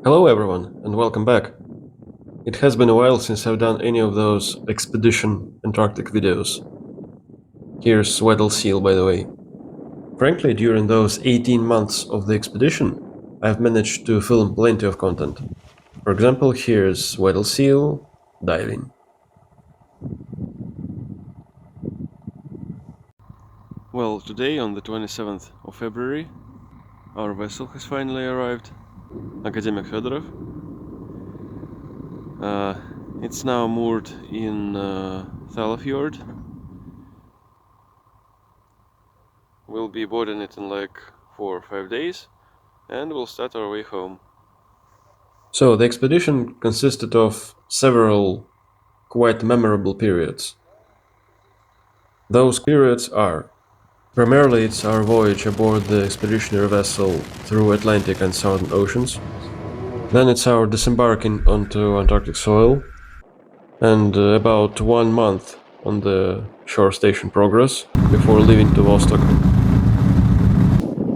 Hello everyone, and welcome back. It has been a while since I've done any of those expedition Antarctic videos. Here's Weddell Seal, by the way. Frankly, during those 18 months of the expedition, I've managed to film plenty of content. For example, here's Weddell Seal diving. Well, today on the 27th of February, our vessel has finally arrived, Academic Fedorov. It's now moored in Thalafjord. We'll be boarding it in like 4 or 5 days, and we'll start our way home. So the expedition consisted of several quite memorable periods. Those periods are: primarily it's our voyage aboard the expeditionary vessel through Atlantic and Southern Oceans. Then it's our disembarking onto Antarctic soil, and about 1 month on the shore station Progress before leaving to Vostok.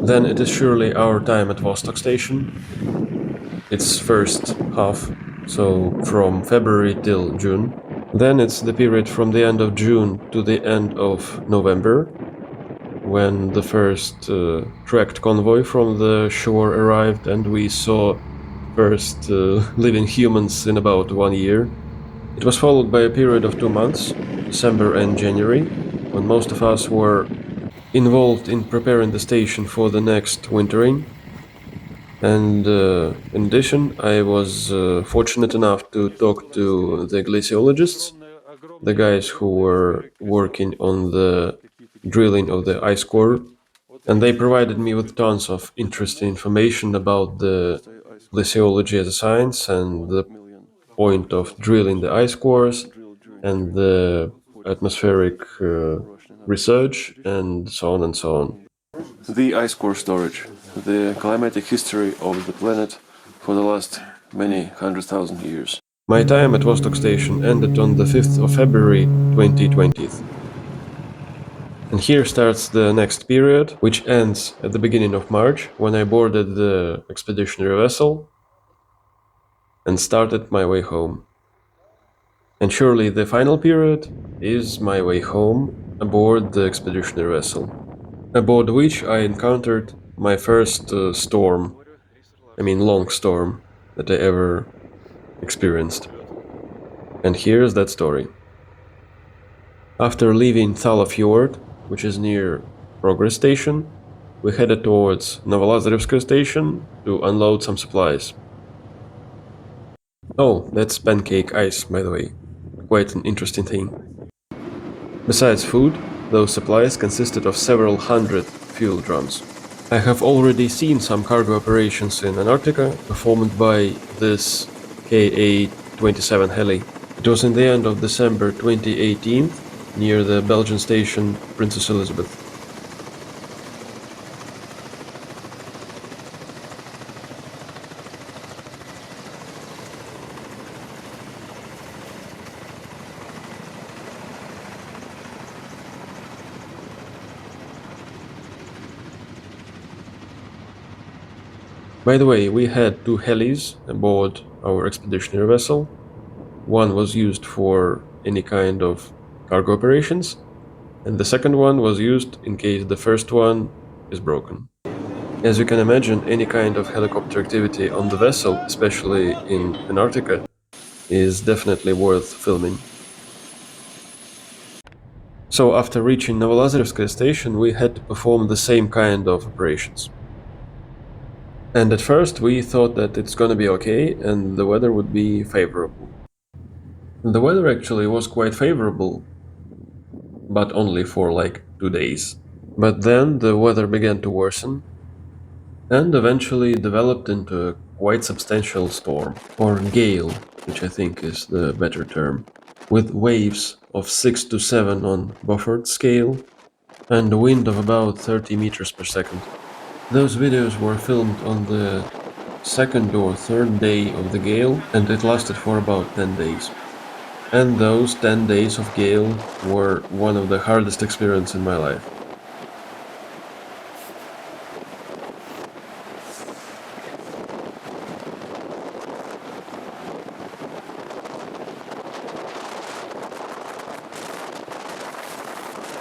Then it is surely our time at Vostok station, its first half, so from February till June. Then it's the period from the end of June to the end of November, when the first tracked convoy from the shore arrived and we saw first living humans in about 1 year. It was followed by a period of 2 months, December and January, when most of us were involved in preparing the station for the next wintering. And in addition, I was fortunate enough to talk to the glaciologists, the guys who were working on the drilling of the ice core, and they provided me with tons of interesting information about the glaciology as a science and the point of drilling the ice cores and the atmospheric research and so on and so on. The ice core storage, the climatic history of the planet for the last many 100,000 years. My time at Vostok Station ended on the 5th of February 2020. And here starts the next period, which ends at the beginning of March, when I boarded the expeditionary vessel and started my way home. And surely the final period is my way home aboard the expeditionary vessel, aboard which I encountered my first long storm that I ever experienced. And here's that story. After leaving Thalafjord, which is near Progress Station, we headed towards Novolazarevskoye Station to unload some supplies. Oh, that's pancake ice, by the way. Quite an interesting thing. Besides food, those supplies consisted of several hundred fuel drums. I have already seen some cargo operations in Antarctica performed by this Ka-27 heli. It was in the end of December 2018, near the Belgian station Princess Elizabeth. By the way, we had 2 helis aboard our expeditionary vessel. One was used for any kind of cargo operations, and the second one was used in case the first one is broken. As you can imagine, any kind of helicopter activity on the vessel, especially in Antarctica, is definitely worth filming. So after reaching Novolazarevskoye station, we had to perform the same kind of operations. And at first we thought that it's gonna be okay and the weather would be favorable. The weather actually was quite favorable, but only for like 2 days. But then the weather began to worsen and eventually developed into a quite substantial storm, or gale, which I think is the better term, with waves of 6 to 7 on Beaufort scale and a wind of about 30 meters per second. Those videos were filmed on the second or third day of the gale, and it lasted for about 10 days. And those 10 days of gale were one of the hardest experiences in my life.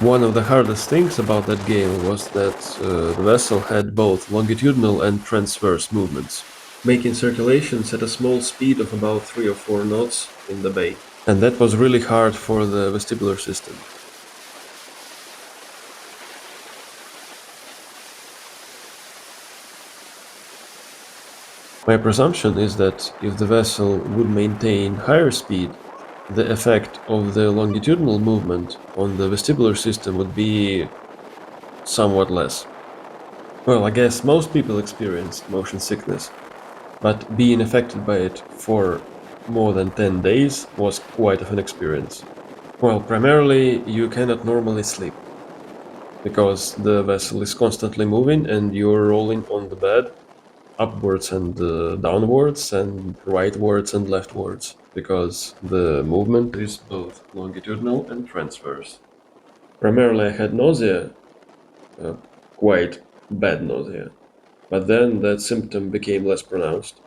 One of the hardest things about that gale was that the vessel had both longitudinal and transverse movements, making circulations at a small speed of about 3 or 4 knots in the bay. And that was really hard for the vestibular system. My presumption is that if the vessel would maintain higher speed, the effect of the longitudinal movement on the vestibular system would be somewhat less. Well, I guess most people experienced motion sickness, but being affected by it for more than 10 days was quite of an experience. Well, primarily, you cannot normally sleep because the vessel is constantly moving and you're rolling on the bed upwards and downwards and rightwards and leftwards because the movement is both longitudinal and transverse. Primarily, I had nausea, uh, quite bad nausea, but then that symptom became less pronounced.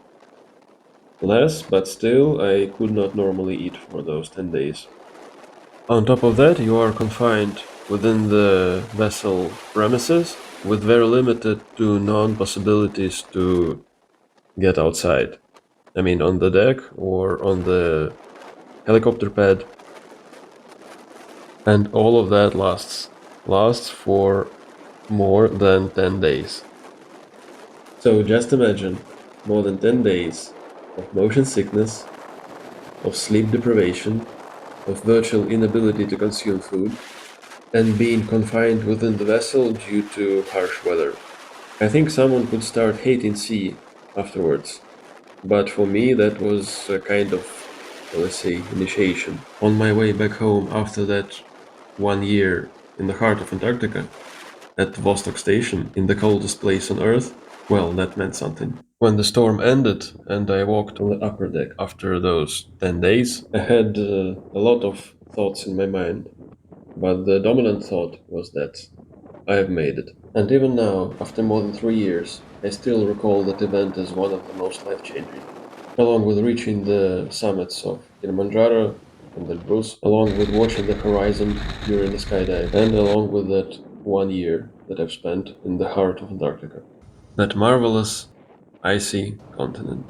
Less, but still, I could not normally eat for those 10 days. On top of that, you are confined within the vessel premises with very limited to none possibilities to get outside. I mean, on the deck or on the helicopter pad. And all of that lasts for more than 10 days. So just imagine more than 10 days of motion sickness, of sleep deprivation, of virtual inability to consume food, and being confined within the vessel due to harsh weather. I think someone could start hating sea afterwards, but for me that was a kind of, let's say, initiation. On my way back home after that 1 year in the heart of Antarctica, at Vostok Station, in the coldest place on Earth, well, that meant something. When the storm ended and I walked on the upper deck after those 10 days, I had a lot of thoughts in my mind, but the dominant thought was that I have made it. And even now, after more than 3 years, I still recall that event as one of the most life-changing. Along with reaching the summits of Kilimanjaro and Elbrus, along with watching the horizon during the skydive, and along with that 1 year that I've spent in the heart of Antarctica. That marvelous, icy continent.